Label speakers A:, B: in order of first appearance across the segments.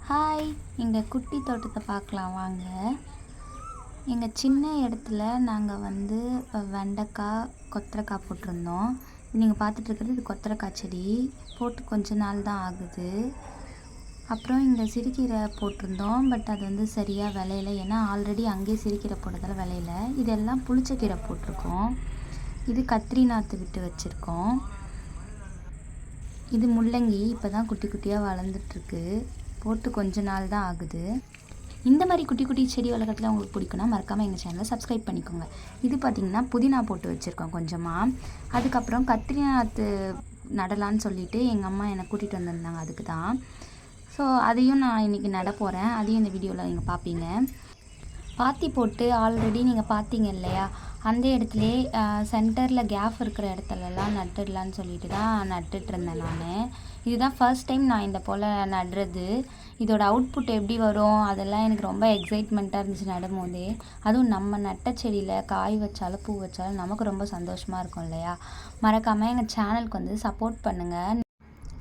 A: Hi, எங்கள் குட்டி தோட்டத்தை பார்க்கலாம் வாங்க. எங்கள் சின்ன இடத்துல நாங்கள் வெண்டைக்காய், கொத்தரக்காய் போட்டிருந்தோம். நீங்கள் பார்த்துட்ருக்கிறது இது கொத்தரக்காய் செடி. போட்டு கொஞ்ச நாள் தான் ஆகுது. அப்புறம் இங்கே சிறுகீரை போட்டிருந்தோம். பட் அது சரியாக விளையலை. ஏன்னா ஆல்ரெடி அங்கேயே சிறுகீரை போட்டதால் விளையலை. இதெல்லாம் புளிச்சக்கீரை போட்டிருக்கோம். இது கத்திரி நாற்று விட்டு வச்சுருக்கோம். இது முள்ளங்கி இப்போ தான் குட்டி குட்டியாக வளர்ந்துட்டுருக்கு. போட்டு கொஞ்ச நாள் தான் ஆகுது. இந்த மாதிரி குட்டி குட்டி செடி வளர்க்குறதுல உங்களுக்கு பிடிக்குன்னா மறக்காமல் எங்கள் சேனலை சப்ஸ்கிரைப் பண்ணிக்கோங்க. இது பார்த்திங்கன்னா புதினா போட்டு வச்சுருக்கோம் கொஞ்சமாக. அதுக்கப்புறம் கத்திரி நாற்று நடலான்னு சொல்லிவிட்டு எங்கள் அம்மா என்னை கூட்டிகிட்டு வந்திருந்தாங்க. அதுக்கு தான். ஸோ அதையும் நான் இன்றைக்கி நட போகிறேன். அதையும் இந்த வீடியோவில் நீங்கள் பார்ப்பீங்க. பாத்தி போட்டு ஆல்ரெடி நீங்கள் பார்த்தீங்க இல்லையா, அந்த இடத்துலே சென்டரில் கேப் இருக்கிற இடத்துலலாம் நட்டுடலான்னு சொல்லிட்டு தான் நட்டுட்ருந்தேன் நான். இதுதான் ஃபர்ஸ்ட் டைம் நான் இந்த போல் நடுறது. இதோட அவுட்புட் எப்படி வரும் அதெல்லாம் எனக்கு ரொம்ப எக்ஸைட்மெண்ட்டாக இருந்துச்சு நடும்போதே. அதுவும் நம்ம நட்ட செடியில் காய் வச்சாலும் பூ வச்சாலும் நமக்கு ரொம்ப சந்தோஷமாக இருக்கும் இல்லையா. மறக்காமல் எங்கள் சேனலுக்கு சப்போர்ட் பண்ணுங்கள்.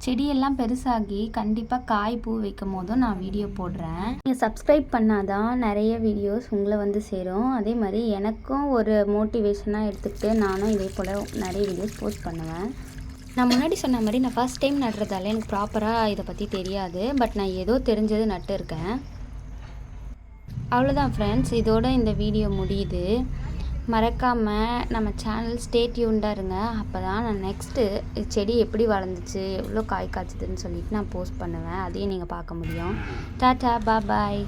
A: செடியெல்லாம் பெருசாகி கண்டிப்பாக காய் பூ வைக்கும் போதும் நான் வீடியோ போடுறேன். நீங்கள் சப்ஸ்கிரைப் பண்ணால் தான் நிறைய வீடியோஸ் உங்களை சேரும். அதே மாதிரி எனக்கும் ஒரு மோட்டிவேஷனாக எடுத்துக்கிட்டு நானும் இதே போல் நிறைய வீடியோஸ் போஸ்ட் பண்ணுவேன். நான் முன்னாடி சொன்ன மாதிரி நான் ஃபஸ்ட் டைம் நடுறதால எனக்கு ப்ராப்பராக இதை பற்றி தெரியாது. பட் நான் ஏதோ தெரிஞ்சது நட்டு இருக்கேன். அவ்வளோதான் ஃப்ரெண்ட்ஸ், இதோட இந்த வீடியோ முடியுது. மறக்காமல் நம்ம சேனல் ஸ்டே டியூன்டாக இருங்க. அப்போ தான் நான் நெக்ஸ்ட்டு செடி எப்படி வளர்ந்துச்சு, எவ்வளோ காய் காய்ச்சுதுன்னு சொல்லிட்டு நான் போஸ்ட் பண்ணுவேன். அதையும் நீங்கள் பார்க்க முடியும். டாட்டா, பாய்.